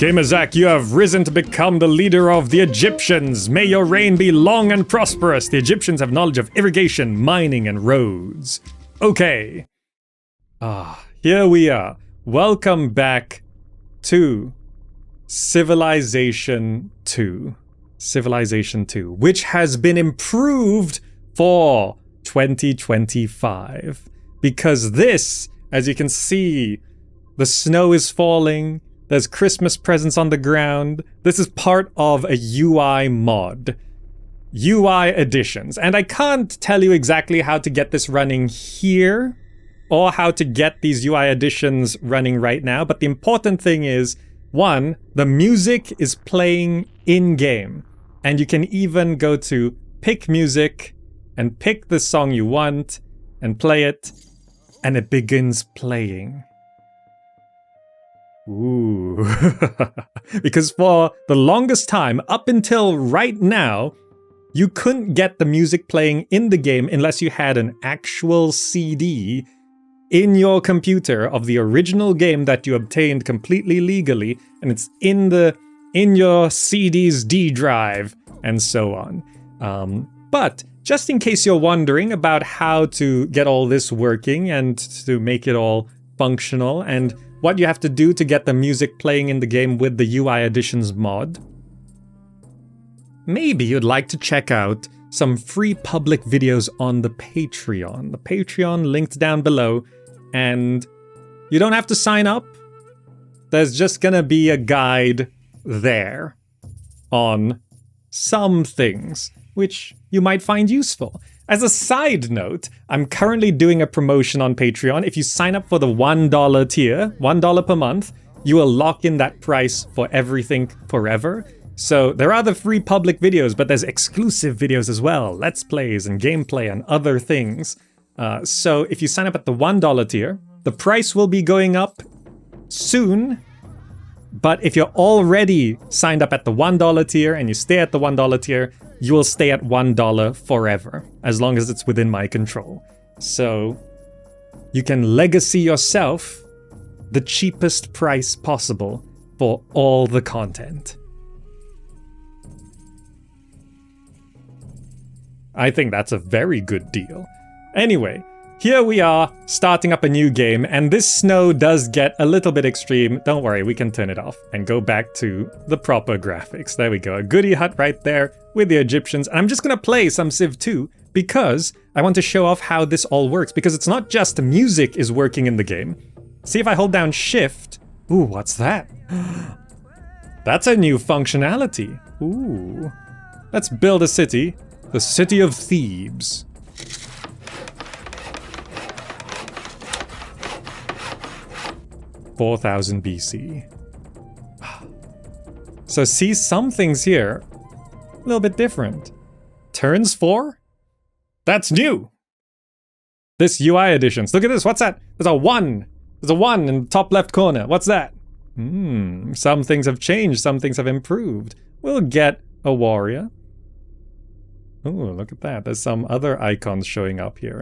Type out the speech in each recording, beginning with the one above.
Gamer Zach, you have risen to become the leader of the Egyptians. May your reign be long and prosperous. The Egyptians have knowledge of irrigation, mining, and roads. Okay. Here we are. Welcome back to Civilization 2. Civilization 2, which has been improved for 2025. Because this, as you can see, the snow is falling. There's Christmas presents on the ground. This is part of a UI mod. UI additions. And I can't tell you exactly how to get this running here or how to get these UI additions running right now. But the important thing is, one, the music is playing in-game. And you can even go to pick music and pick the song you want and play it. And it begins playing. Ooh. Because for the longest time, up until right now, you couldn't get the music playing in the game unless you had an actual CD in your computer of the original game that you obtained completely legally, and it's in your CD's D drive, and so on. But just in case you're wondering about how to get all this working and to make it all functional and what you have to do to get the music playing in the game with the UI Additions mod, maybe you'd like to check out some free public videos on the Patreon. The Patreon linked down below, and you don't have to sign up. There's just gonna be a guide there on some things which you might find useful. As a side note, I'm currently doing a promotion on Patreon. If you sign up for the $1 tier, $1 per month, you will lock in that price for everything forever. So there are the free public videos, but there's exclusive videos as well, Let's Plays and gameplay and other things. So if you sign up at the $1 tier, the price will be going up soon. But if you're already signed up at the $1 tier and you stay at the $1 tier, you will stay at $1 forever, as long as it's within my control. So you can legacy yourself the cheapest price possible for all the content. I think that's a very good deal. Anyway, here we are, starting up a new game, and this snow does get a little bit extreme. Don't worry, we can turn it off and go back to the proper graphics. There we go, a goodie hut right there with the Egyptians. And I'm just gonna play some Civ 2 because I want to show off how this all works, because it's not just the music is working in the game. See, if I hold down Shift, ooh, what's that? That's a new functionality. Ooh. Let's build a city, the city of Thebes. (4000 BC). So see, some things here a little bit different. Turns 4? That's new! This UI additions. Look at this, what's that? There's a 1! There's a 1 in the top left corner. What's that? Some things have changed, some things have improved. We'll get a warrior. Ooh, look at that. There's some other icons showing up here.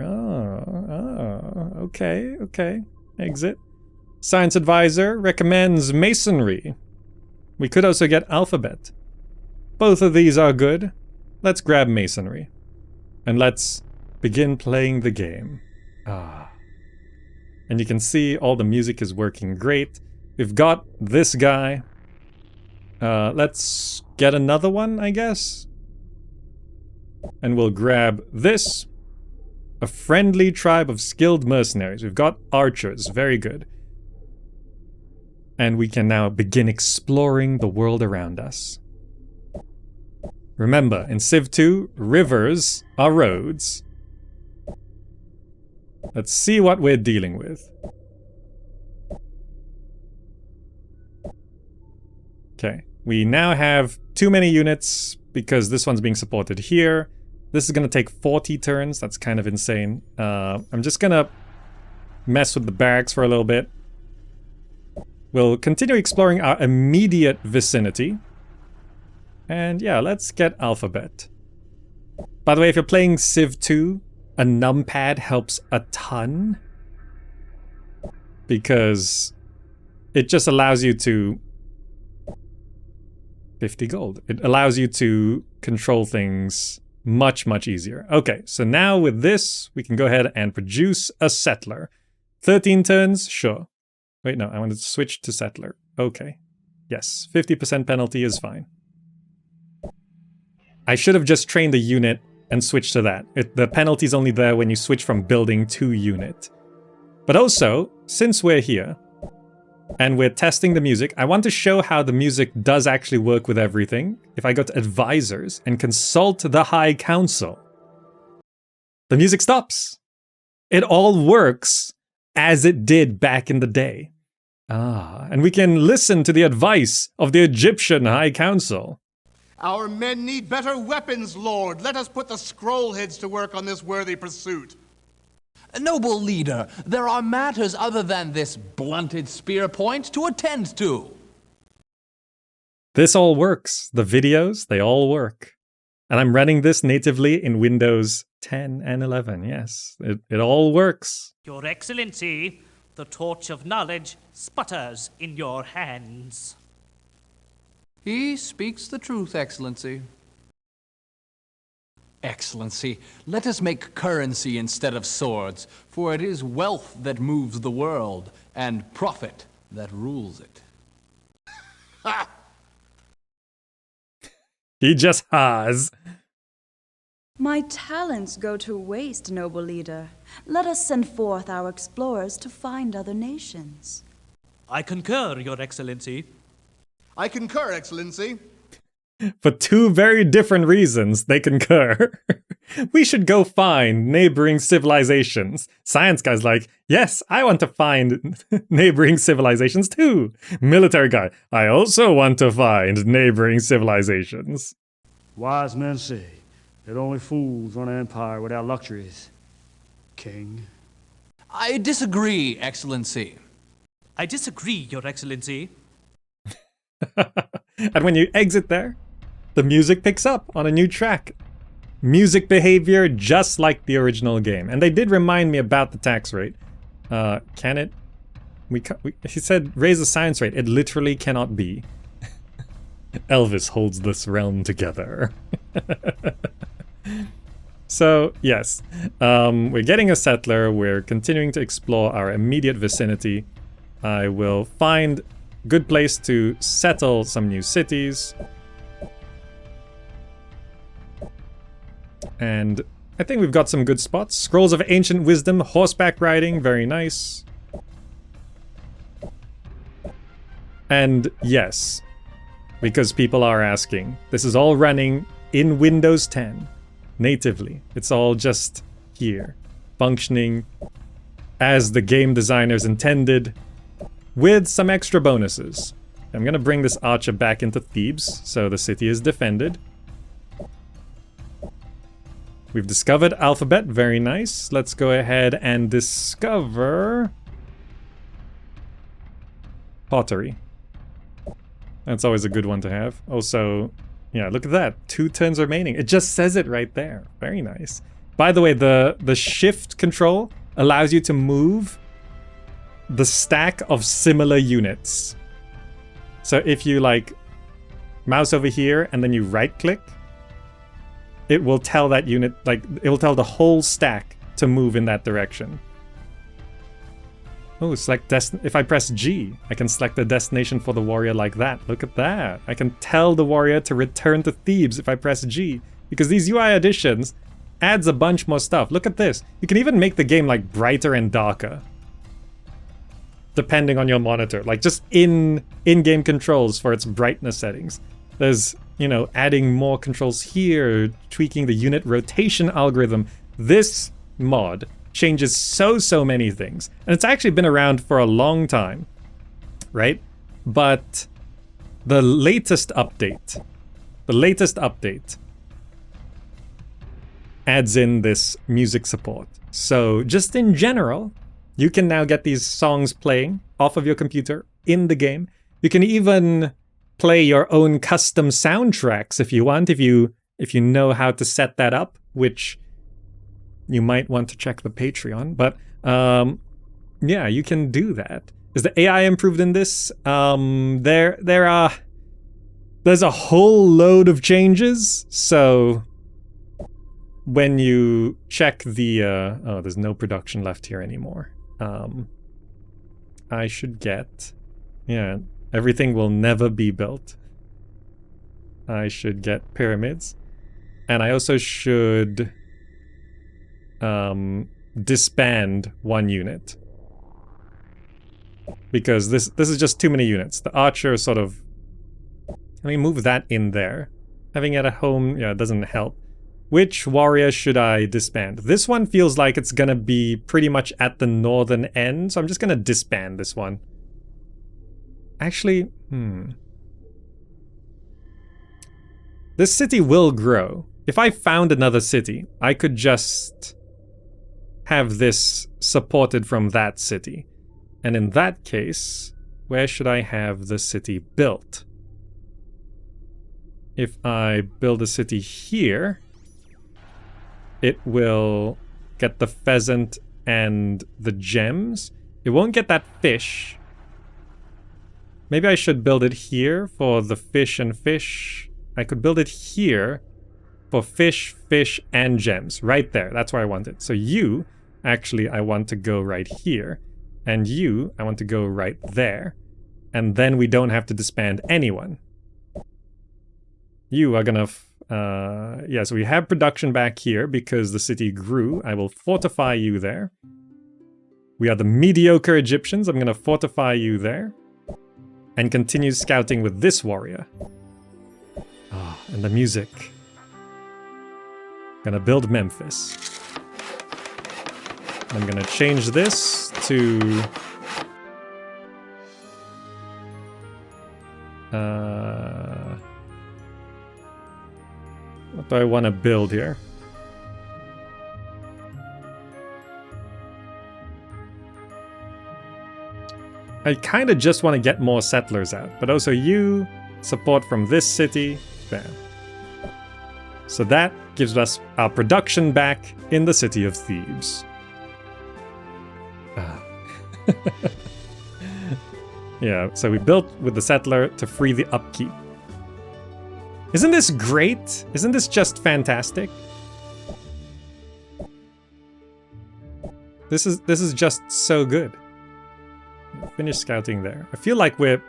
Okay. Exit. Science advisor recommends masonry. We could also get alphabet. Both of these are good. Let's grab masonry. And let's begin playing the game. And you can see all the music is working great. We've got this guy. Let's get another one, I guess. And we'll grab this. A friendly tribe of skilled mercenaries. We've got archers, very good. And we can now begin exploring the world around us. Remember, in Civ 2, rivers are roads. Let's see what we're dealing with. Okay, we now have too many units because this one's being supported here. This is going to take 40 turns, that's kind of insane. I'm just going to mess with the barracks for a little bit. We'll continue exploring our immediate vicinity. And yeah, let's get alphabet. By the way, if you're playing Civ 2, a numpad helps a ton. Because it just allows you to 50 gold. It allows you to control things much, much easier. Okay, so now with this, we can go ahead and produce a settler. 13 turns, sure. Wait, no, I wanted to switch to settler. Okay. Yes, 50% penalty is fine. I should have just trained the unit and switched to that. The penalty's only there when you switch from building to unit. But also, since we're here, and we're testing the music, I want to show how the music does actually work with everything. If I go to advisors and consult the High Council, the music stops. It all works as it did back in the day. And we can listen to the advice of the Egyptian High Council. Our men need better weapons, Lord. Let us put the scrollheads to work on this worthy pursuit. Noble leader, there are matters other than this blunted spear point to attend to. This all works. The videos, they all work. And I'm running this natively in Windows 10 and 11. Yes, it all works. Your Excellency, the torch of knowledge sputters in your hands. He speaks the truth, Excellency. Excellency, let us make currency instead of swords, for it is wealth that moves the world, and profit that rules it. Ha! He just has. My talents go to waste, noble leader. Let us send forth our explorers to find other nations. I concur, Your Excellency. I concur, Excellency. For two very different reasons, they concur. We should go find neighboring civilizations. Science guy's like, yes, I want to find neighboring civilizations too. Military guy, I also want to find neighboring civilizations. Wise men say that only fools run an empire without luxuries, King. I disagree, Excellency. I disagree, Your Excellency. And when you exit there, the music picks up on a new track. Music behavior just like the original game. And they did remind me about the tax rate. Can it? He said raise the science rate. It literally cannot be. Elvis holds this realm together. So, yes. We're getting a settler. We're continuing to explore our immediate vicinity. I will find a good place to settle some new cities. And I think we've got some good spots. Scrolls of Ancient Wisdom, horseback riding, very nice. And yes, because people are asking, this is all running in Windows 10, natively. It's all just here, functioning as the game designers intended, with some extra bonuses. I'm gonna bring this archer back into Thebes, so the city is defended. We've discovered alphabet, very nice. Let's go ahead and discover pottery. That's always a good one to have. Also, yeah, look at that. 2 turns remaining. It just says it right there. Very nice. By the way, the shift control allows you to move the stack of similar units. So if you like mouse over here and then you right click, it will tell that unit, like, it will tell the whole stack to move in that direction. Oh, select if I press G, I can select the destination for the warrior like that. Look at that. I can tell the warrior to return to Thebes if I press G. Because these UI additions adds a bunch more stuff. Look at this. You can even make the game like brighter and darker, depending on your monitor. Like just in-game controls for its brightness settings. There's, you know, adding more controls here, tweaking the unit rotation algorithm. This mod changes so many things. And it's actually been around for a long time, right? But the latest update adds in this music support. So just in general, you can now get these songs playing off of your computer in the game. You can even play your own custom soundtracks if you want, if you know how to set that up, which you might want to check the Patreon. But yeah, you can do that. Is the AI improved in this? There are There's a whole load of changes, so when you check the oh, there's no production left here anymore. I should get, yeah, everything will never be built. I should get pyramids, and I also should disband one unit, because this is just too many units. The archer sort of, let me move that in there. Having it at home, yeah, it doesn't help. Which warrior should I disband? This one feels like it's gonna be pretty much at the northern end, so I'm just gonna disband this one. Actually, this city will grow. If I found another city, I could just have this supported from that city. And in that case, where should I have the city built? If I build a city here, it will get the pheasant and the gems. It won't get that fish. Maybe I should build it here for the fish and fish. I could build it here for fish, fish, and gems. Right there. That's where I want it. So you, actually, I want to go right here. And you, I want to go right there. And then we don't have to disband anyone. You are gonna... yeah, so we have production back here because the city grew. I will fortify you there. We are the mediocre Egyptians. I'm gonna fortify you there. And continue scouting with this warrior. Ah, and the music. Gonna build Memphis. I'm gonna change this to... what do I want to build here? I kind of just want to get more settlers out, but also you, support from this city, bam. So that gives us our production back in the city of Thebes. Yeah, so we built with the settler to free the upkeep. Isn't this great? Isn't this just fantastic? This is just so good. Finish scouting there. I feel like we're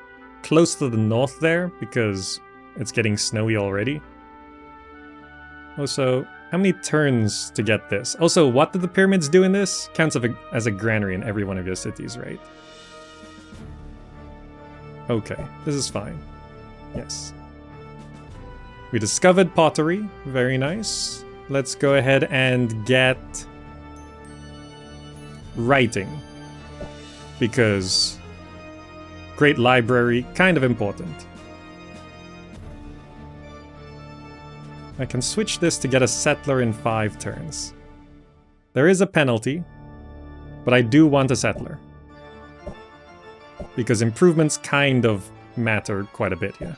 close to the north there because it's getting snowy already. Also, how many turns to get this? Also, what did the pyramids do in this? Counts as a granary in every one of your cities, right? Okay, this is fine. Yes. We discovered pottery. Very nice. Let's go ahead and get writing. Because great library, kind of important. I can switch this to get a settler in 5 turns. There is a penalty, but I do want a settler. Because improvements kind of matter quite a bit here.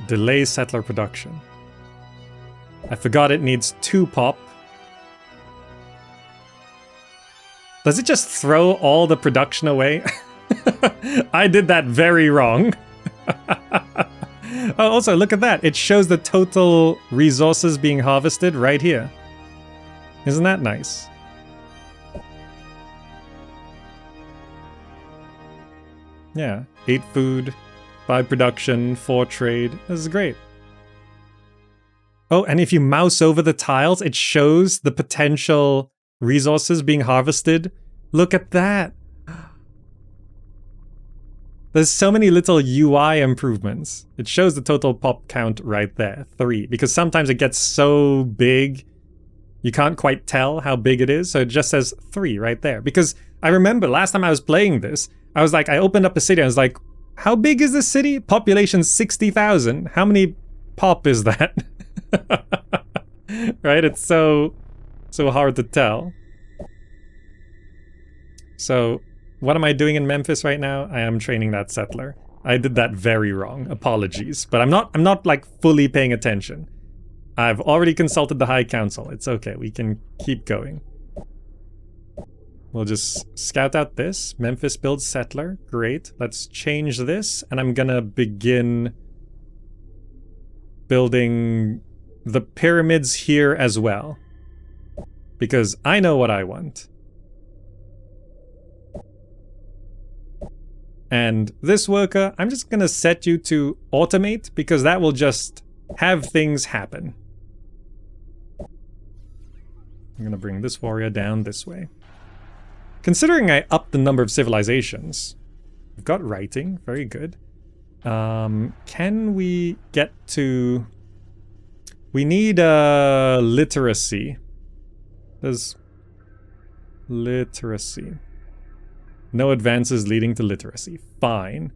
Delay settler production. I forgot it needs 2 pop. Does it just throw all the production away? I did that very wrong. Oh, also, look at that. It shows the total resources being harvested right here. Isn't that nice? Yeah, 8 food, 5 production, 4 trade. This is great. Oh, and if you mouse over the tiles, it shows the potential resources being harvested. Look at that. There's so many little UI improvements. It shows the total pop count right there, 3. Because sometimes it gets so big, you can't quite tell how big it is. So it just says 3 right there. Because I remember last time I was playing this, I was like, I opened up a city, I was like, how big is this city? Population 60,000. How many pop is that? Right? It's so hard to tell. So, what am I doing in Memphis right now? I am training that settler. I did that very wrong. Apologies. But I'm not like fully paying attention. I've already consulted the High Council. It's okay. We can keep going. We'll just scout out this. Memphis builds settler. Great. Let's change this. And I'm gonna begin building the pyramids here as well. Because I know what I want. And this worker, I'm just gonna set you to automate because that will just have things happen. I'm gonna bring this warrior down this way. Considering I upped the number of civilizations, we've got writing, very good. Can we get to... We need literacy. There's literacy. No advances leading to literacy. Fine.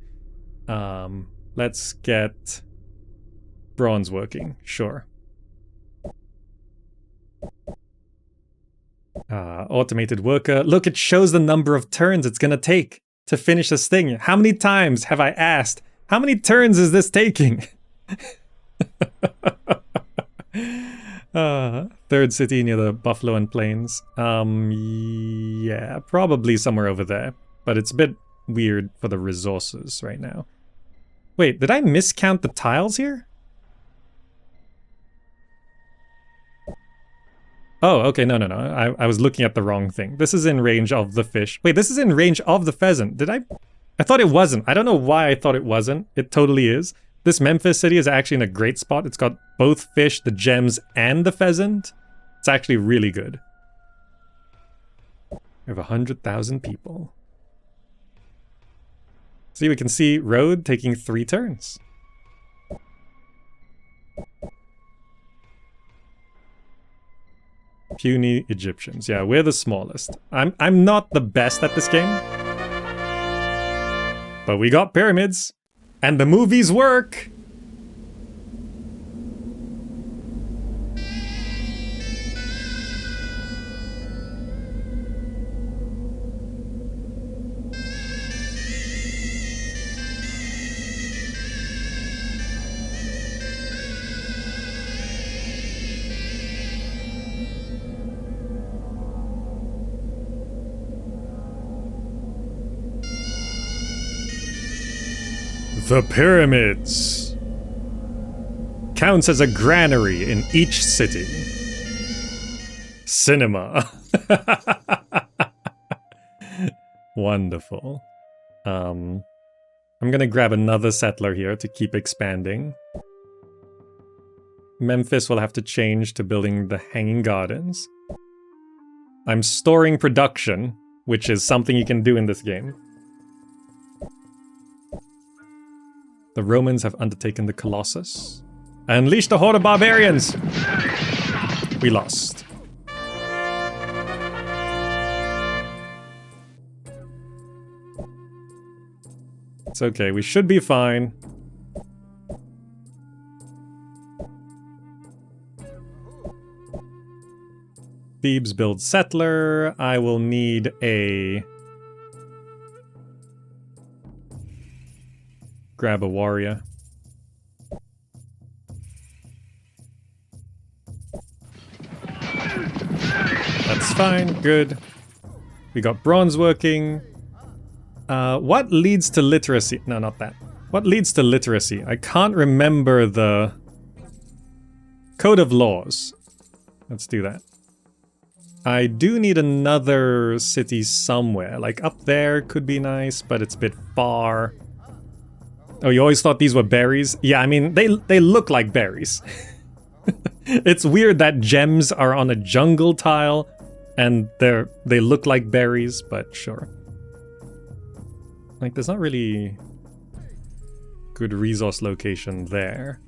Let's get bronze working. Sure. Automated worker. Look, it shows the number of turns it's gonna take to finish this thing. How many times have I asked? How many turns is this taking? Third city near the Buffalo and Plains. Yeah, probably somewhere over there. But it's a bit weird for the resources right now. Wait, did I miscount the tiles here? Oh, okay, no. I was looking at the wrong thing. This is in range of the fish. Wait, this is in range of the pheasant. Did I thought it wasn't. I don't know why I thought it wasn't. It totally is. This Memphis city is actually in a great spot. It's got both fish, the gems, and the pheasant. It's actually really good. We have 100,000 people. See, we can see road taking 3 turns. Puny Egyptians. Yeah, we're the smallest. I'm not the best at this game. But we got pyramids. And the movies work! The pyramids counts as a granary in each city. Cinema. Wonderful. I'm gonna grab another settler here to keep expanding. Memphis will have to change to building the Hanging Gardens. I'm storing production, which is something you can do in this game. The Romans have undertaken the Colossus. Unleash the horde of barbarians! We lost. It's okay, we should be fine. Thebes builds settler. I will need a... Grab a warrior. That's fine, good. We got bronze working. What leads to literacy? No, not that. What leads to literacy? I can't remember the code of laws. Let's do that. I do need another city somewhere. Like up there could be nice, but it's a bit far. Oh, you always thought these were berries? Yeah, I mean, they look like berries. It's weird that gems are on a jungle tile and they look like berries, but sure. Like, there's not really good resource location there.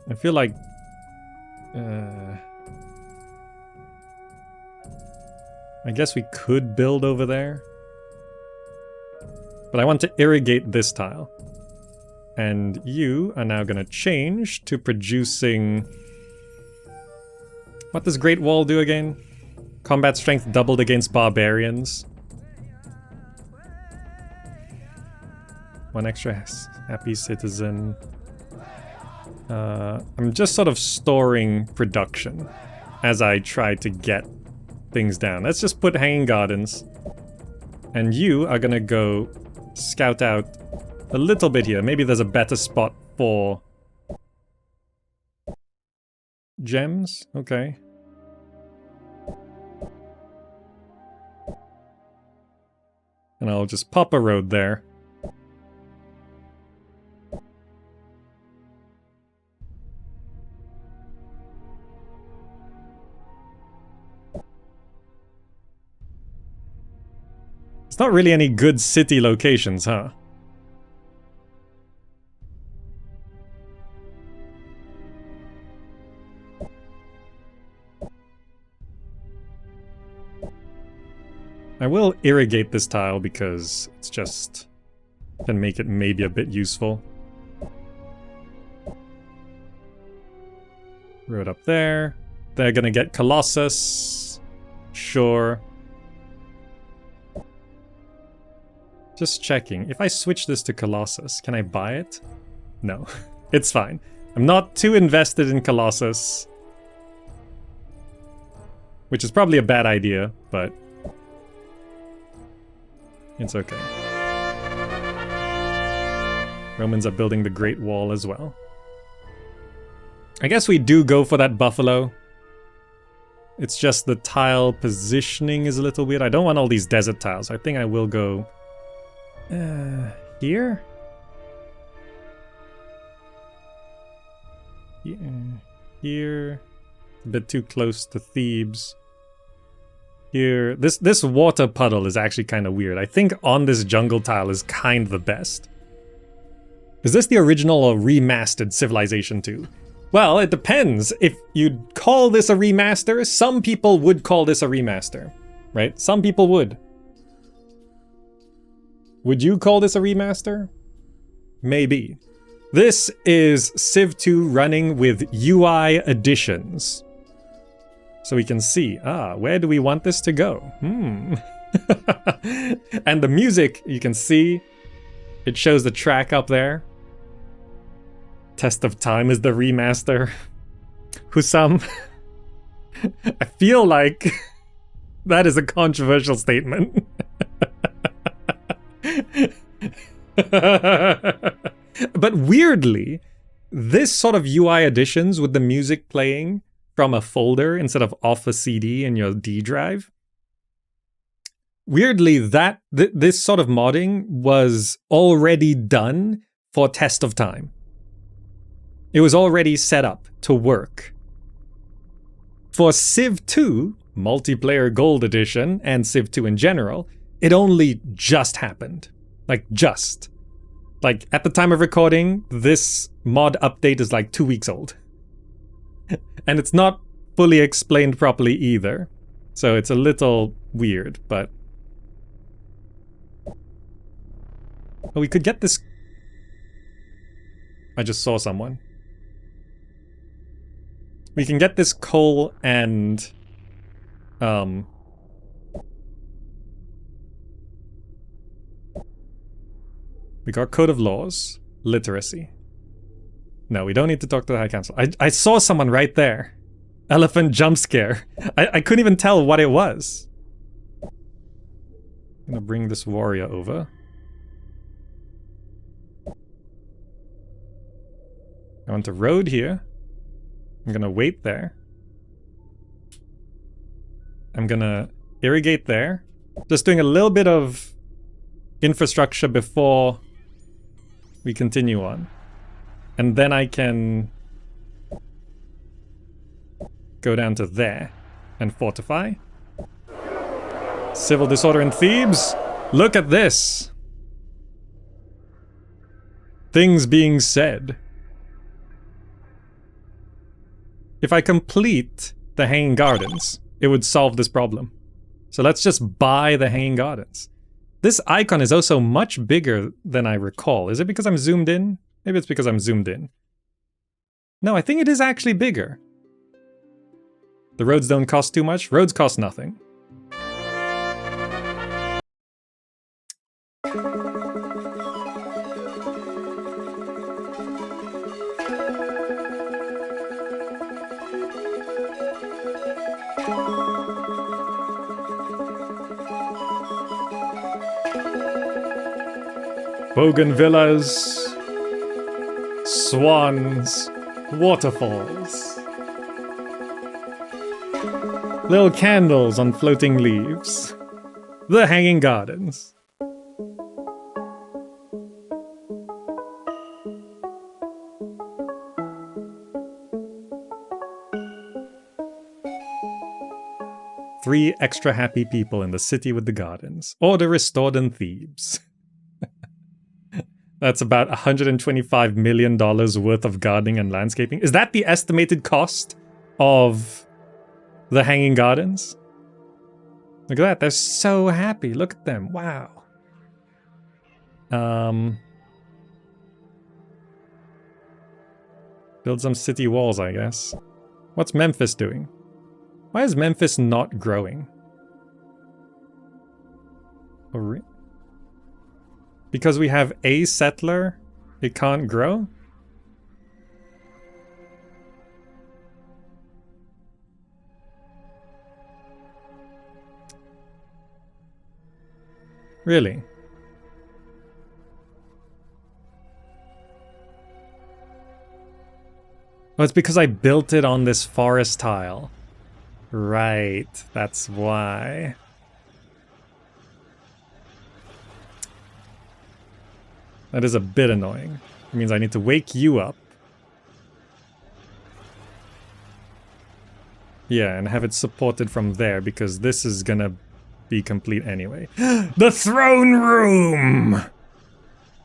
I feel like... I guess we could build over there. But I want to irrigate this tile. And you are now gonna change to producing... What does Great Wall do again? Combat strength doubled against barbarians. 1 extra happy citizen. I'm just sort of storing production as I try to get things down. Let's just put hanging gardens. And you are gonna go scout out a little bit here. Maybe there's a better spot for gems. Okay. And I'll just pop a road there. It's not really any good city locations, huh? I will irrigate this tile because it's just can make it maybe a bit useful. Road up there. They're gonna get Colossus. Sure. Just checking. If I switch this to Colossus, can I buy it? No. It's fine. I'm not too invested in Colossus. Which is probably a bad idea, but it's okay. Romans are building the Great Wall as well. I guess we do go for that buffalo. It's just the tile positioning is a little weird. I don't want all these desert tiles. I think I will go here? Yeah, here. A bit too close to Thebes. Here, this water puddle is actually kind of weird. I think on this jungle tile is kind of the best. Is this the original or remastered Civilization 2? Well, it depends. If you'd call this a remaster, some people would call this a remaster, right? Some people would. Would you call this a remaster? Maybe. This is Civ 2 running with UI additions. So we can see, where do we want this to go? And the music, you can see, it shows the track up there. Test of Time is the remaster. Husam. I feel like that is a controversial statement. But weirdly, this sort of UI additions with the music playing from a folder instead of off a CD in your D drive. Weirdly, this sort of modding was already done for Test of Time. It was already set up to work. For Civ 2, Multiplayer Gold Edition, and Civ 2 in general, it only just happened. Like, just. Like, at the time of recording, this mod update is like 2 weeks old. And it's not fully explained properly either. So it's a little weird, but... Oh, we could get this... I just saw someone. We can get this coal and... We got Code of Laws, Literacy. No, we don't need to talk to the High Council. I saw someone right there. Elephant jump scare. I couldn't even tell what it was. I'm gonna bring this warrior over. I want a road here. I'm gonna wait there. I'm gonna irrigate there. Just doing a little bit of infrastructure before we continue on. And then I can go down to there and fortify. Civil disorder in Thebes. Look at this. Things being said. If I complete the Hanging Gardens, it would solve this problem. So let's just buy the Hanging Gardens. This icon is also much bigger than I recall. Is it because I'm zoomed in? Maybe it's because I'm zoomed in. No, I think it is actually bigger. The roads don't cost too much. Roads cost nothing. Bougainvillas, swans, waterfalls. Little candles on floating leaves. The Hanging Gardens. Three extra happy people in the city with the gardens. Order restored in Thebes. That's about $125 million worth of gardening and landscaping. Is that the estimated cost of the Hanging Gardens? Look at that. They're so happy. Look at them. Wow. Build some city walls, I guess. What's Memphis doing? Why is Memphis not growing? Oh, because we have a settler, it can't grow? Really? Oh, it's because I built it on this forest tile. Right, that's why. That is a bit annoying. It means I need to wake you up. Yeah, and have it supported from there because this is gonna be complete anyway. The throne room!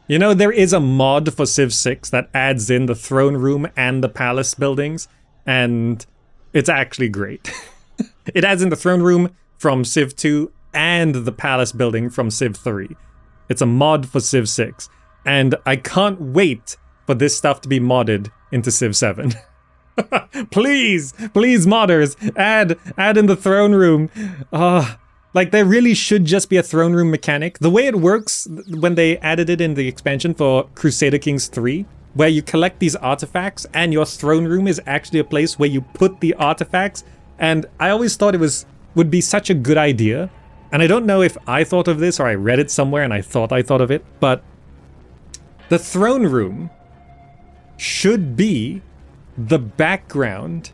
You know, there is a mod for Civ 6 that adds in the throne room and the palace buildings, and it's actually great. It adds in the throne room from Civ 2 and the palace building from Civ 3. It's a mod for Civ 6. And I can't wait for this stuff to be modded into Civ 7. Please, please modders, add in the throne room. Like there really should just be a throne room mechanic. The way it works when they added it in the expansion for Crusader Kings 3, where you collect these artifacts and your throne room is actually a place where you put the artifacts. And I always thought it would be such a good idea. And I don't know if I thought of this or I read it somewhere and I thought of it, but the throne room should be the background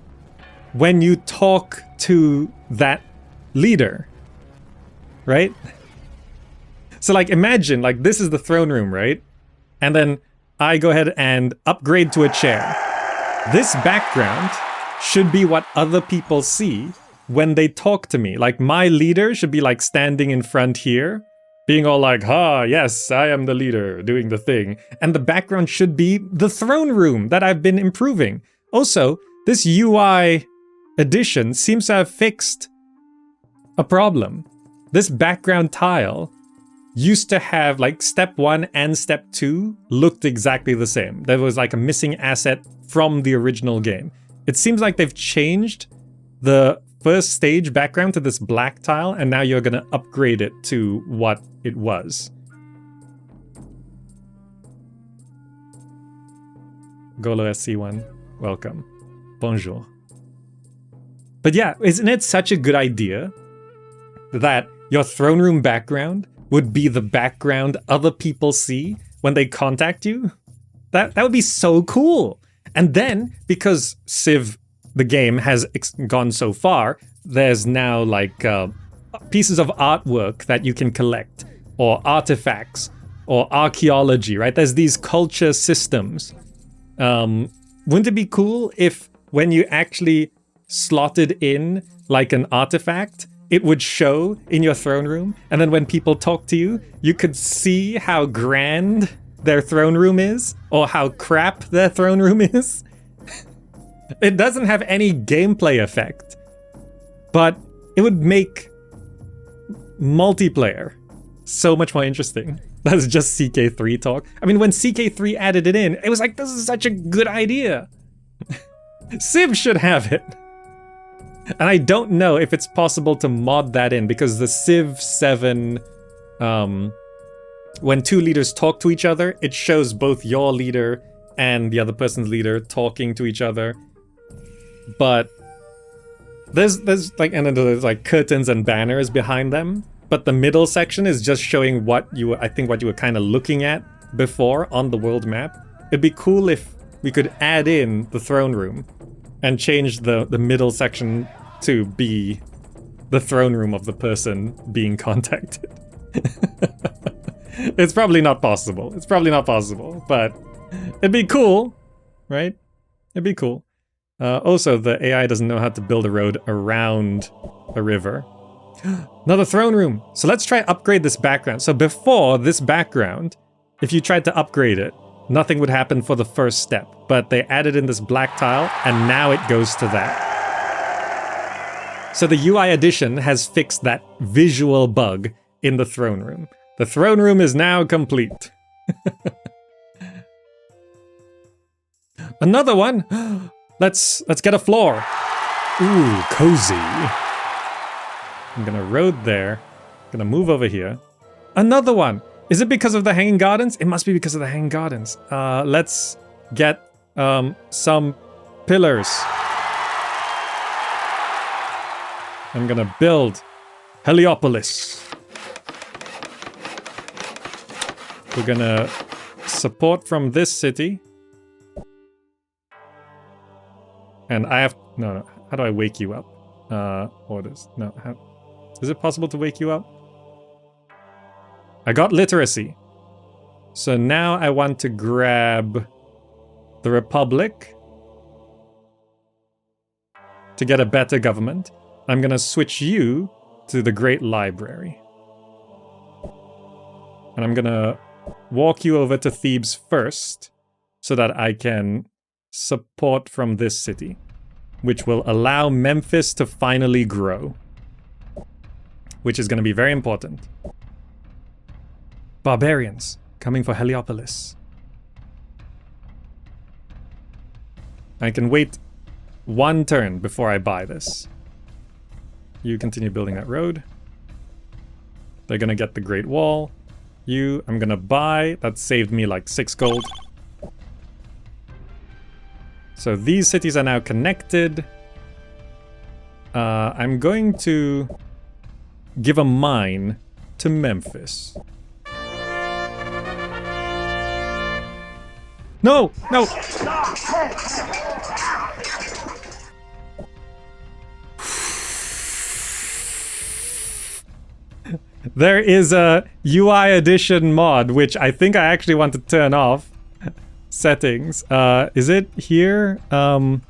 when you talk to that leader, right? So like imagine like this is the throne room, right? And then I go ahead and upgrade to a chair. This background should be what other people see when they talk to me. Like my leader should be like standing in front here, being all like, yes, I am the leader, doing the thing. And the background should be the throne room that I've been improving. Also, this UI addition seems to have fixed a problem. This background tile used to have, like, step 1 and step 2 looked exactly the same. There was like a missing asset from the original game. It seems like they've changed the first stage background to this black tile, and now you're gonna upgrade it to what it was. Golo SC1, welcome. Bonjour. But yeah, isn't it such a good idea that your throne room background would be the background other people see when they contact you? That would be so cool. And then, because Civ, the game, has gone so far, there's now like pieces of artwork that you can collect, or artifacts, or archaeology, right? There's these culture systems. Wouldn't it be cool if when you actually slotted in like an artifact, it would show in your throne room, and then when people talk to you, you could see how grand their throne room is, or how crap their throne room is? It doesn't have any gameplay effect, but it would make multiplayer so much more interesting. That's just CK3 talk. I mean, when CK3 added it in, it was like, this is such a good idea. Civ should have it. And I don't know if it's possible to mod that in, because the Civ 7, when two leaders talk to each other, it shows both your leader and the other person's leader talking to each other. But there's like, and then there's like curtains and banners behind them. But the middle section is just showing what you were kind of looking at before on the world map, it'd be cool if we could add in the throne room and change the middle section to be the throne room of the person being contacted. It's probably not possible. It's probably not possible, but it'd be cool, right? It'd be cool. Also, the AI doesn't know how to build a road around a river. Another throne room. So let's try upgrade this background. So before this background, if you tried to upgrade it, nothing would happen for the first step. But they added in this black tile, and now it goes to that. So the UI addition has fixed that visual bug in the throne room. The throne room is now complete. Another one. Let's get a floor. Ooh, cozy. I'm gonna road there. Gonna move over here. Another one. Is it because of the Hanging Gardens? It must be because of the Hanging Gardens. Let's get some pillars. I'm gonna build Heliopolis. We're gonna support from this city. And I have... No. How do I wake you up? Orders. No. Is it possible to wake you up? I got literacy. So now I want to grab the Republic to get a better government. I'm gonna switch you to the Great Library. And I'm gonna walk you over to Thebes first so that I can support from this city, which will allow Memphis to finally grow, which is going to be very important. Barbarians coming for Heliopolis. I can wait one turn before I buy this. You continue building that road. They're going to get the Great Wall. I'm going to buy. That saved me like 6 gold. So these cities are now connected. I'm going to give a mine to Memphis. No! No! There is a UI addition mod, which I think I actually want to turn off. Settings. Is it here? I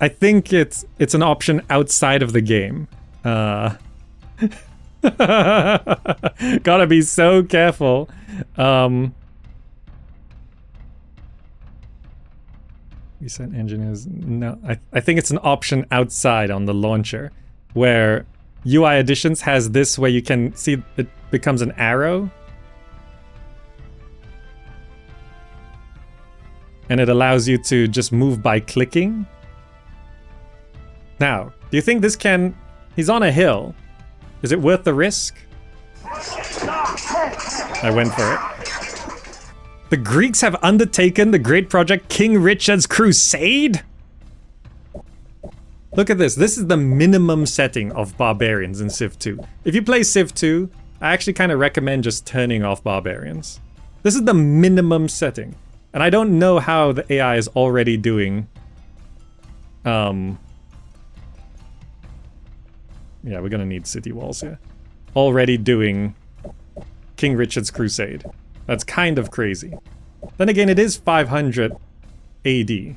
think it's an option outside of the game. Gotta be so careful. Reset engineers. No, I think it's an option outside on the launcher, where UI additions has this where you can see it becomes an arrow. And it allows you to just move by clicking. Now, do you think this can... He's on a hill. Is it worth the risk? I went for it. The Greeks have undertaken the great project King Richard's Crusade? Look at this. This is the minimum setting of Barbarians in Civ 2. If you play Civ 2, I actually kind of recommend just turning off Barbarians. This is the minimum setting. And I don't know how the AI is already doing... Yeah, we're gonna need city walls here. Already doing King Richard's Crusade. That's kind of crazy. Then again, it is 500 AD. I'm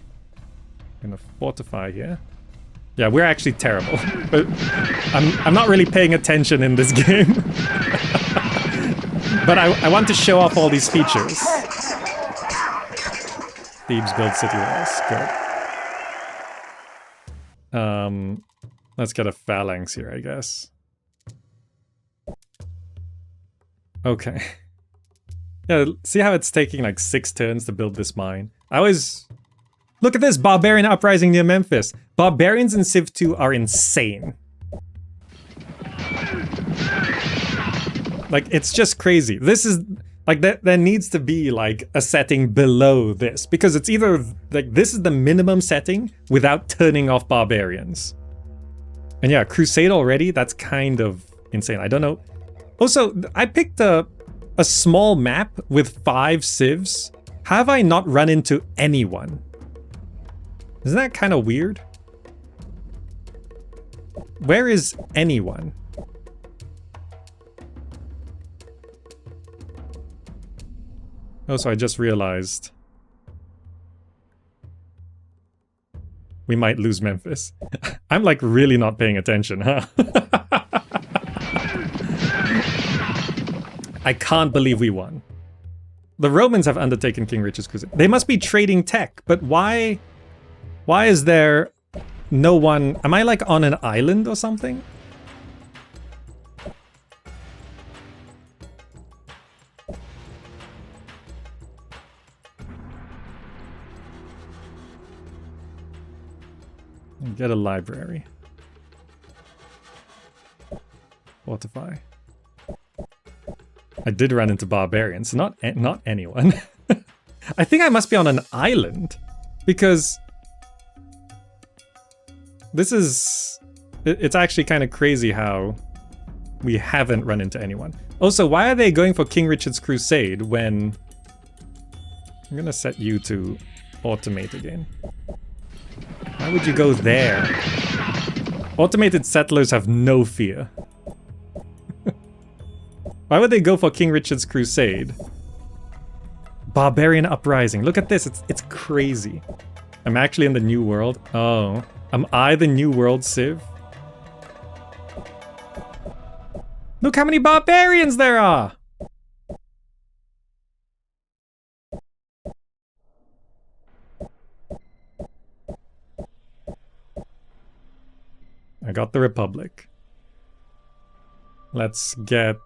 gonna fortify here. Yeah, we're actually terrible. But I'm not really paying attention in this game. But I want to show off all these features. Thebes build city walls. Good. Let's get a phalanx here, I guess. Okay. Yeah, see how it's taking like 6 turns to build this mine? I always... Look at this! Barbarian uprising near Memphis. Barbarians in Civ 2 are insane. Like, it's just crazy. This is... Like, there needs to be, like, a setting below this. Because it's either... Like, this is the minimum setting without turning off Barbarians. And yeah, Crusade already? That's kind of insane. I don't know. Also, I picked a small map with 5 civs. How have I not run into anyone? Isn't that kind of weird? Where is anyone? Also, I just realized we might lose Memphis. I'm like really not paying attention, huh? I can't believe we won. The Romans have undertaken King Richard's crusade. They must be trading tech, but why is there no one? Am I like on an island or something? Get a library. Fortify. I did run into barbarians, not anyone. I think I must be on an island because this is... It's actually kind of crazy how we haven't run into anyone. Also, why are they going for King Richard's Crusade when... I'm gonna set you to automate again. Why would you go there? Automated settlers have no fear. Why would they go for King Richard's Crusade? Barbarian Uprising. Look at this. It's crazy. I'm actually in the New World. Oh. Am I the New World Civ? Look how many barbarians there are! I got the Republic. Let's get...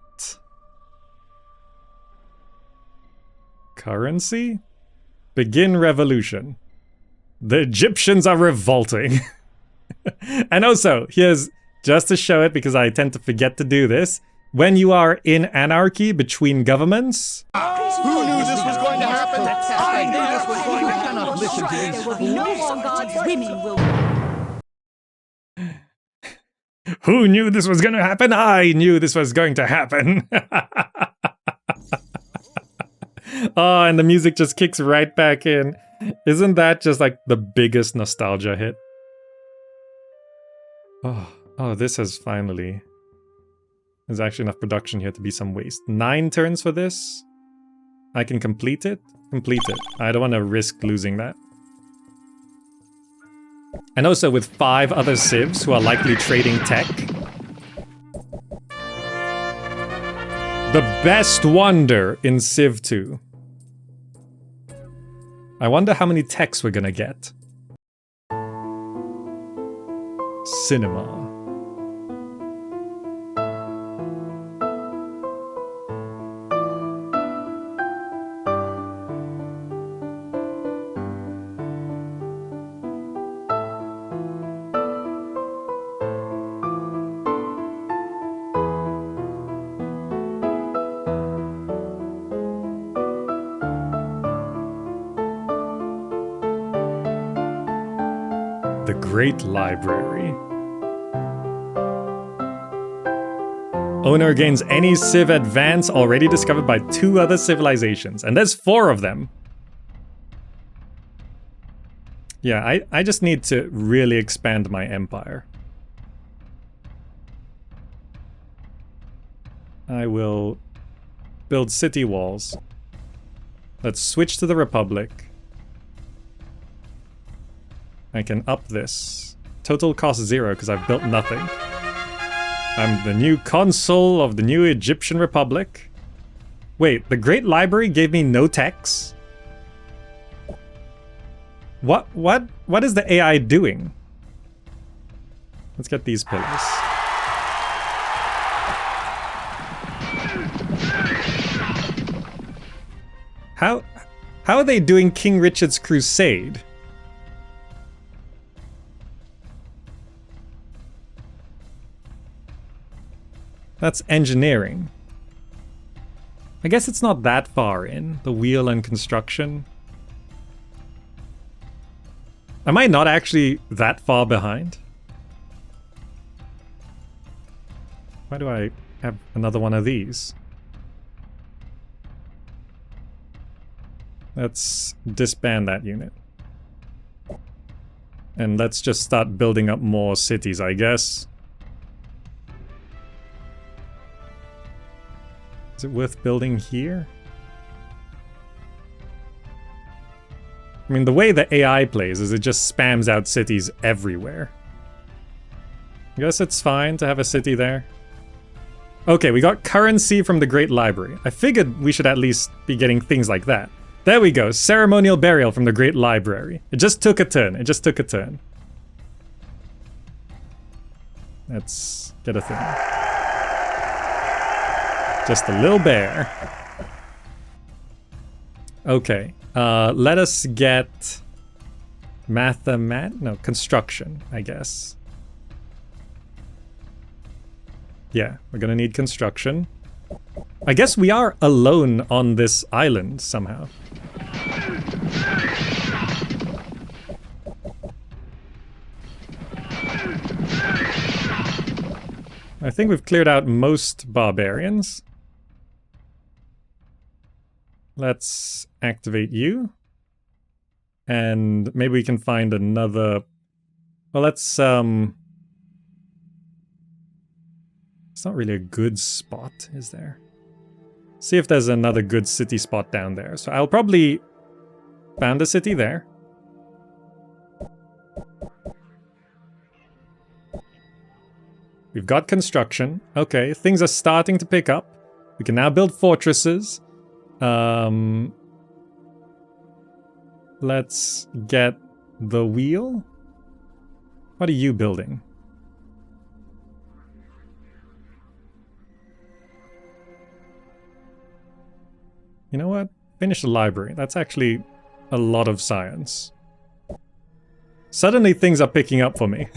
currency? Begin revolution. The Egyptians are revolting. And also, here's, just to show it because I tend to forget to do this, when you are in anarchy between governments... Who knew this was going to happen? I knew this was going to happen. cannot listen to There will be no more gods. Women will... Who knew this was going to happen? I knew this was going to happen. Oh, and the music just kicks right back in. Isn't that just like the biggest nostalgia hit? Oh, this has finally... There's actually enough production here to be some waste. 9 turns for this. I can complete it. Complete it. I don't want to risk losing that. And also with 5 other civs who are likely trading tech. The best wonder in Civ 2. I wonder how many techs we're gonna get. Cinema. The Great Library. Owner gains any Civ advance already discovered by 2 other civilizations. And there's 4 of them. Yeah, I just need to really expand my empire. I will build city walls. Let's switch to the Republic. I can up this. Total cost 0 because I've built nothing. I'm the new consul of the new Egyptian Republic. Wait, the Great Library gave me no techs? What is the AI doing? Let's get these pillars. How are they doing King Richard's Crusade? That's engineering. I guess it's not that far in, the wheel and construction. Am I not actually that far behind? Why do I have another one of these? Let's disband that unit. And let's just start building up more cities, I guess. Is it worth building here? I mean, the way the AI plays is it just spams out cities everywhere. I guess it's fine to have a city there. Okay, we got currency from the Great Library. I figured we should at least be getting things like that. There we go, ceremonial burial from the Great Library. It just took a turn, it just took a turn. Let's get a thing. Just a little bear. Okay, let us get construction, I guess. Yeah, we're gonna need construction. I guess we are alone on this island somehow. I think we've cleared out most barbarians. Let's activate you. And maybe we can find another... Well, let's... It's not really a good spot, is there? See if there's another good city spot down there. So I'll probably found a city there. We've got construction. Okay, things are starting to pick up. We can now build fortresses. Let's get the wheel. What are you building? You know what? Finish the library. That's actually a lot of science. Suddenly things are picking up for me.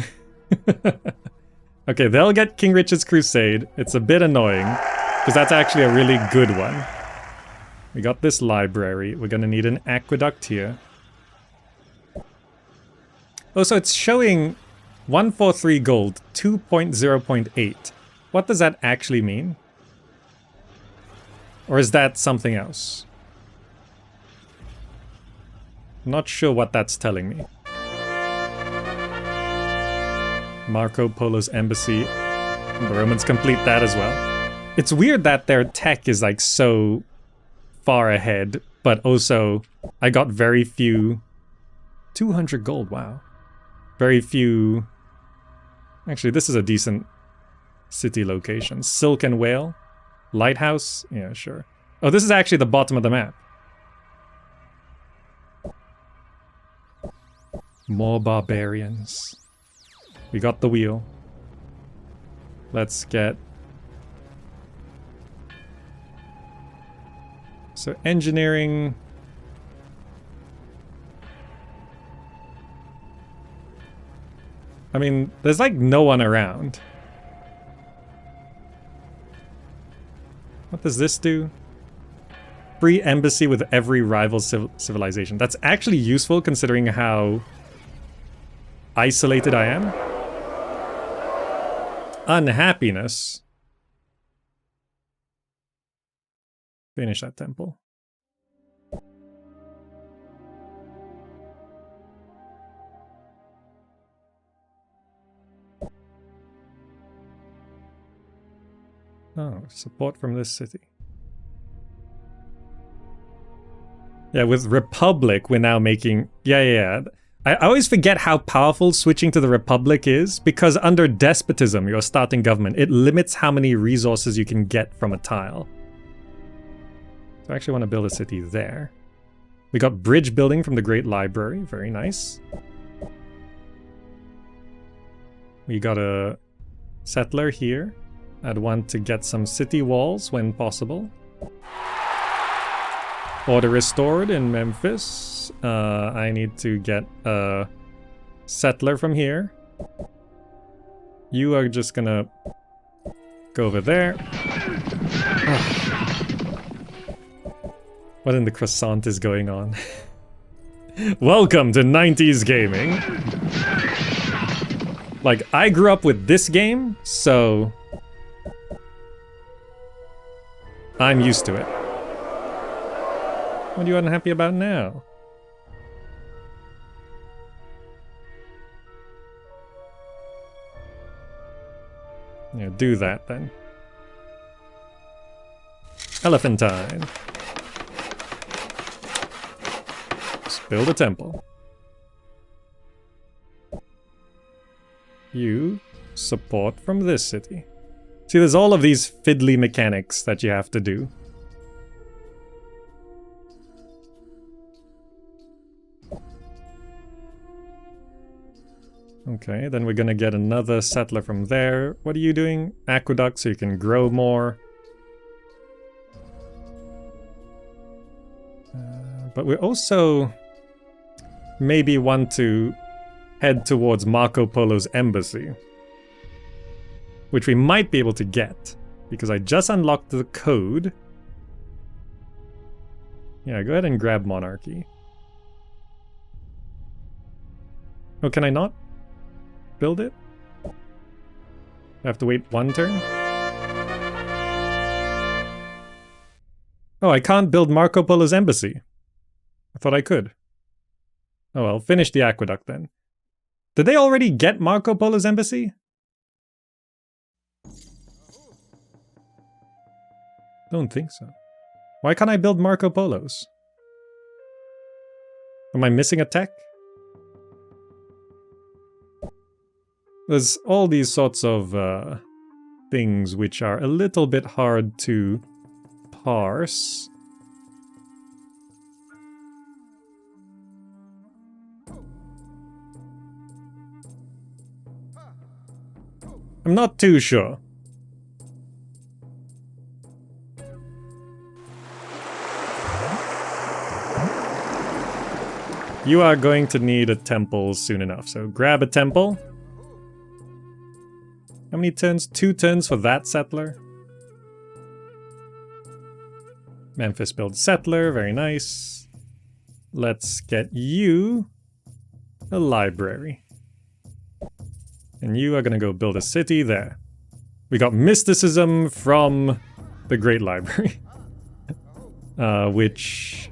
Okay, they'll get King Richard's Crusade. It's a bit annoying, because that's actually a really good one. We got this library. We're gonna need an aqueduct here. Oh, so it's showing 143 gold, 2.0.8. What does that actually mean? Or is that something else? I'm not sure what that's telling me. Marco Polo's embassy. The Romans complete that as well. It's weird that their tech is like so far ahead, but also I got very few... 200 gold, wow. Very few... Actually, this is a decent city location. Silk and Whale. Lighthouse? Yeah, sure. Oh, this is actually the bottom of the map. More barbarians. We got the wheel. Let's get... So engineering... I mean, there's like no one around. What does this do? Free embassy with every rival civilization. That's actually useful considering how isolated I am. Unhappiness. Finish that temple. Oh, support from this city. Yeah, with Republic, we're now making... Yeah. I always forget how powerful switching to the Republic is, because under despotism, your starting government, it limits how many resources you can get from a tile. So I actually want to build a city there. We got bridge building from the Great Library. Very nice. We got a settler here. I'd want to get some city walls when possible. Order restored in Memphis. I need to get a settler from here. You are just gonna go over there. What in the croissant is going on? Welcome to 90s gaming. Like, I grew up with this game, so I'm used to it. What are you unhappy about now? Yeah, do that then. Elephantine. Let's build a temple. You support from this city. See, there's all of these fiddly mechanics that you have to do. Okay, then we're gonna get another settler from there. What are you doing? Aqueduct, so you can grow more. But we also maybe want to head towards Marco Polo's embassy, which we might be able to get, because I just unlocked the code. Yeah, go ahead and grab Monarchy. Oh, can I not build it? I have to wait one turn? Oh, I can't build Marco Polo's embassy. I thought I could. Oh well, finish the aqueduct then. Did they already get Marco Polo's embassy? Don't think so. Why can't I build Marco Polo's? Am I missing a tech? There's all these sorts of things which are a little bit hard to parse. I'm not too sure. You are going to need a temple soon enough, so grab a temple. How many turns? 2 turns for that settler. Memphis builds settler, very nice. Let's get you a library. And you are gonna go build a city there. We got mysticism from the Great Library. Which...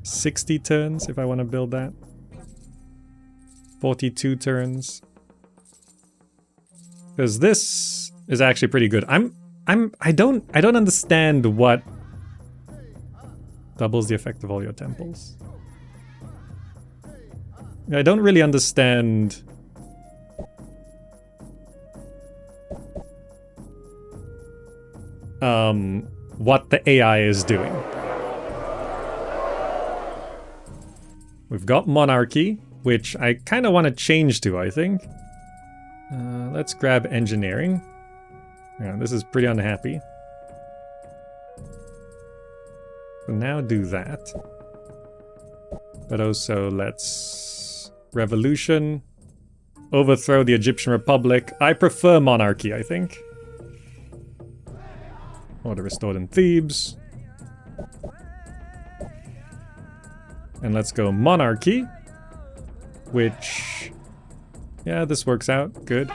60 turns if I want to build that. 42 turns. Because this is actually pretty good. I don't understand what doubles the effect of all your temples. I don't really understand what the AI is doing. We've got Monarchy, which I kind of want to change to, I think. Let's grab Engineering. Yeah, this is pretty unhappy. So now do that. But also let's... Revolution. Overthrow the Egyptian Republic. I prefer Monarchy, I think. Order restored in Thebes. And let's go Monarchy. Which... yeah, this works out. Good.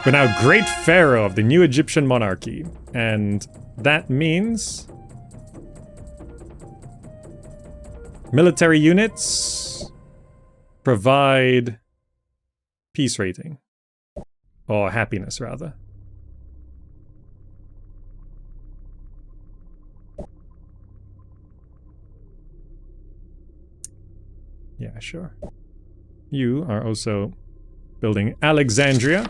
We're now Great Pharaoh of the new Egyptian monarchy. And that means... military units provide peace rating. Or happiness, rather. Yeah, sure. You are also building Alexandria.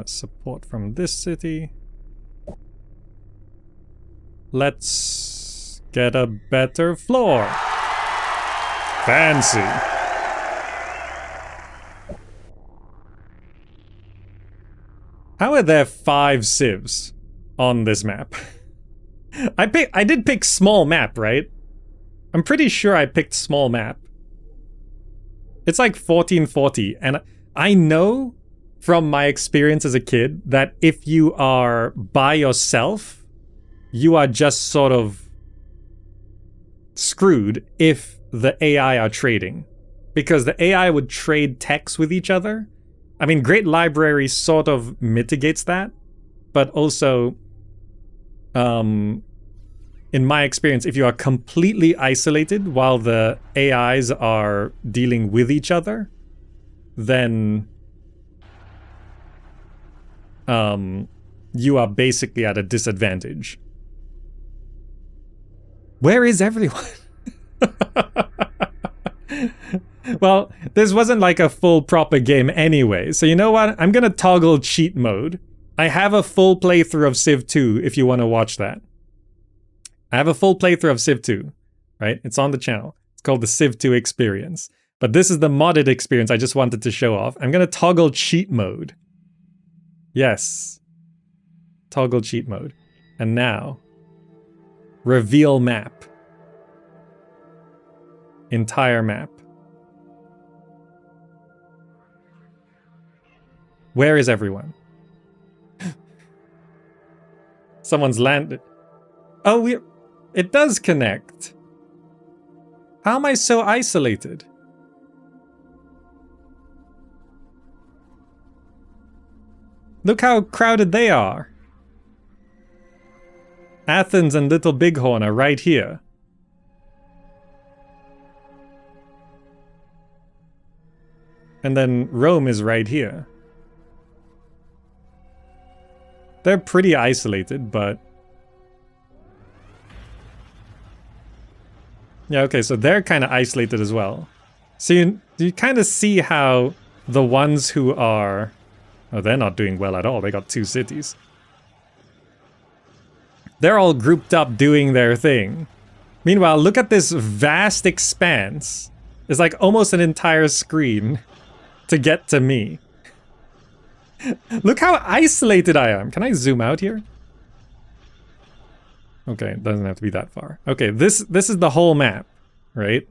Support from this city. Let's get a better floor. Fancy. How are there 5 civs on this map? I did pick small map, right? I'm pretty sure I picked small map. It's like 1440, and I know from my experience as a kid that if you are by yourself, you are just sort of screwed if the AI are trading. because the AI would trade texts with each other. I mean, Great Library sort of mitigates that, but also, in my experience, if you are completely isolated while the AIs are dealing with each other, then you are basically at a disadvantage. Where is everyone? Well, this wasn't like a full proper game anyway, so you know what? I'm gonna toggle cheat mode. I have a full playthrough of Civ 2 if you want to watch that. I have a full playthrough of Civ 2, right? It's on the channel. It's called the Civ 2 experience. But this is the modded experience I just wanted to show off. I'm gonna toggle cheat mode. Yes. Toggle cheat mode. And now, reveal map. Entire map. Where is everyone? Someone's landed. Oh, it does connect. How am I so isolated? Look how crowded they are. Athens and Little Bighorn are right here. And then Rome is right here. They're pretty isolated, but... yeah, okay, so they're kind of isolated as well. So you kind of see how the ones who are... oh, they're not doing well at all. They got 2 cities. They're all grouped up doing their thing. Meanwhile, look at this vast expanse. It's like almost an entire screen to get to me. Look how isolated I am. Can I zoom out here? Okay, it doesn't have to be that far. Okay, this is the whole map, right?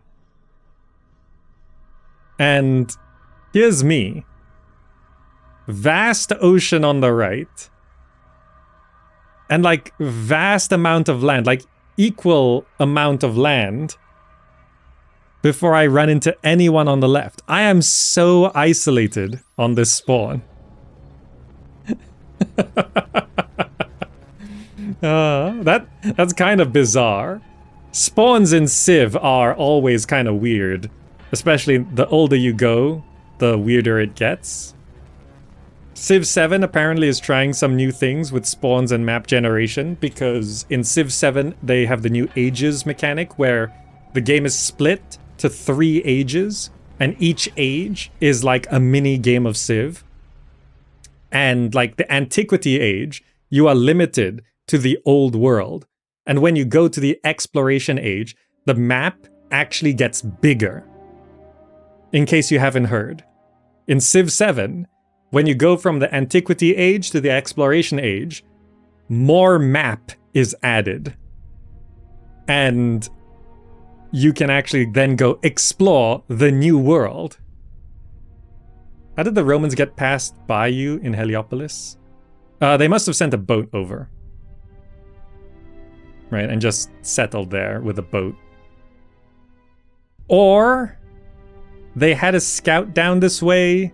And here's me. Vast ocean on the right. And like vast amount of land, like equal amount of land before I run into anyone on the left. I am so isolated on this spawn. That's kind of bizarre. Spawns in Civ are always kind of weird. Especially the older you go, the weirder it gets. Civ 7 apparently is trying some new things with spawns and map generation, because in Civ 7 they have the new ages mechanic where the game is split to 3 ages, and each age is like a mini game of Civ. And like the Antiquity age, you are limited to the old world. And when you go to the Exploration age, the map actually gets bigger. In case you haven't heard. In Civ 7, when you go from the Antiquity age to the Exploration age, more map is added. And you can actually then go explore the new world. How did the Romans get passed by you in Heliopolis? They must have sent a boat over. Right, and just settled there with a boat. Or they had a scout down this way.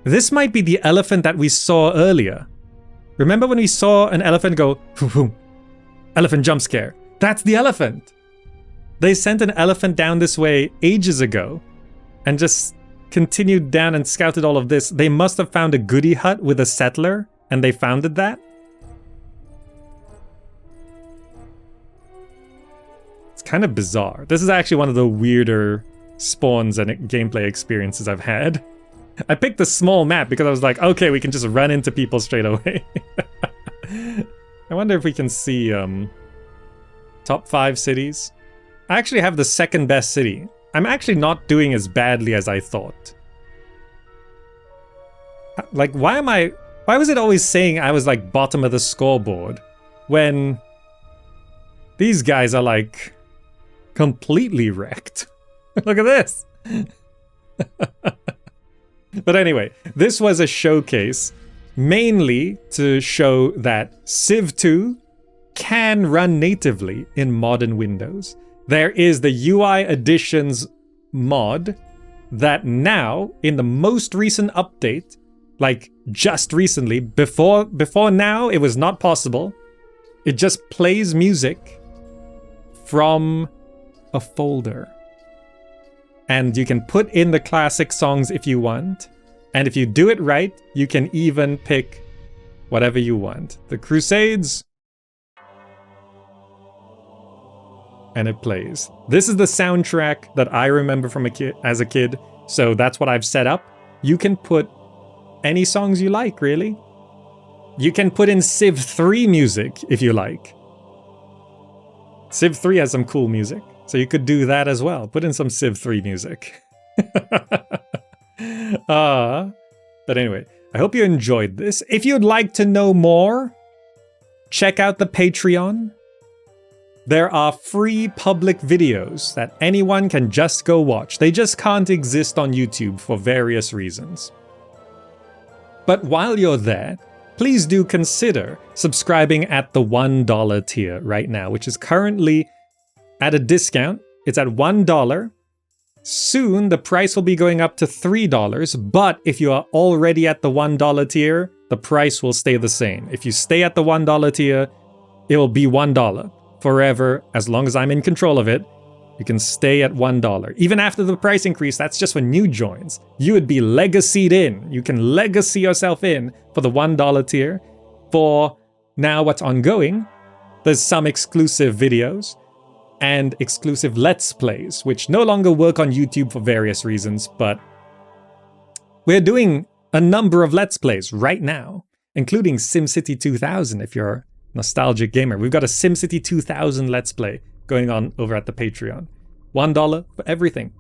This might be the elephant that we saw earlier. Remember when we saw an elephant go, boom, elephant jump scare? That's the elephant. They sent an elephant down this way ages ago and just continued down and scouted all of this. They must have found a goodie hut with a settler and they founded that. It's kind of bizarre. This is actually one of the weirder spawns and gameplay experiences I've had. I picked the small map because I was like, okay, we can just run into people straight away. I wonder if we can see top 5 cities. I actually have the second best city. I'm actually not doing as badly as I thought. Like, why was it always saying I was like bottom of the scoreboard when these guys are like completely wrecked? Look at this. But anyway, this was a showcase mainly to show that Civ 2 can run natively in modern Windows. There is the UI Additions mod that now, in the most recent update, like just recently, before now, it was not possible. It just plays music from a folder. And you can put in the classic songs if you want. And if you do it right, you can even pick whatever you want. The Crusades. And it plays. This is the soundtrack that I remember from as a kid. So that's what I've set up. You can put any songs you like, really. You can put in Civ 3 music if you like. Civ 3 has some cool music. So you could do that as well. Put in some Civ 3 music. But anyway, I hope you enjoyed this. If you'd like to know more, check out the Patreon. There are free public videos that anyone can just go watch. They just can't exist on YouTube for various reasons. But while you're there, please do consider subscribing at the $1 tier right now, which is currently at a discount. It's at $1. Soon, the price will be going up to $3, but if you are already at the $1 tier, the price will stay the same. If you stay at the $1 tier, it will be $1 forever. As long as I'm in control of it, you can stay at $1. Even after the price increase, that's just for new joins. You would be legacied in. You can legacy yourself in for the $1 tier. For now, what's ongoing, there's some exclusive videos and exclusive Let's Plays, which no longer work on YouTube for various reasons, but we're doing a number of Let's Plays right now, including SimCity 2000 if you're a nostalgic gamer. We've got a SimCity 2000 Let's Play going on over at the Patreon. $1 for everything.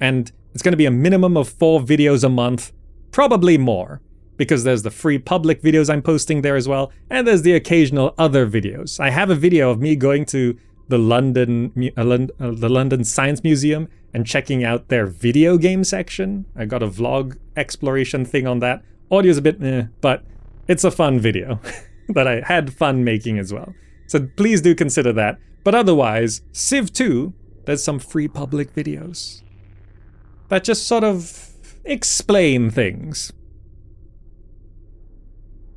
And it's going to be a minimum of 4 videos a month, probably more, because there's the free public videos I'm posting there as well, and there's the occasional other videos. I have a video of me going to the London Science Museum and checking out their video game section. I got a vlog exploration thing on that. Audio's a bit but it's a fun video that I had fun making as well. So please do consider that. But otherwise, Civ 2, there's some free public videos that just sort of explain things.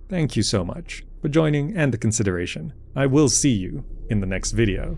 Thank you so much for joining and the consideration. I will see you in the next video.